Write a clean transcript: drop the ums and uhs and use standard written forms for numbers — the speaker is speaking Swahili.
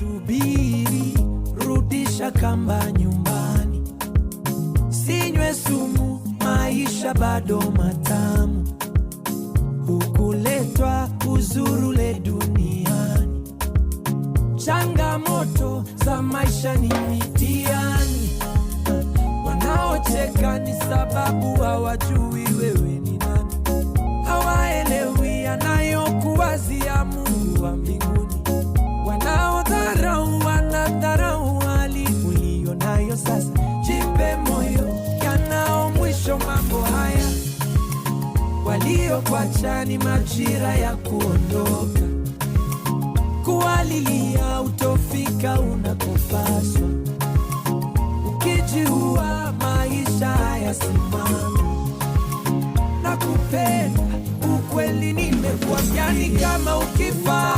Subiri, rudisha kamba nyumbani. Sinywe sumu, maisha bado matamu. Hukuletwa uzurule duniani. Changamoto za maisha ni mitihani. Wanaocheka ni sababu hawajui wewe ni nani. Hawaelewi anayokuwazia Mungu wa mbinguni. Wanaodharau wanadharau hali uliyo nayo sasa. Jipe moyo, yanao mwisho mambo haya. Waliokuacha ni majira ya kuondoka. Kuwalilia utofika unakopaswa. Ukijiua maisha hayasimami. Nakupenda ukweli nimekuambia, ni kama ukifa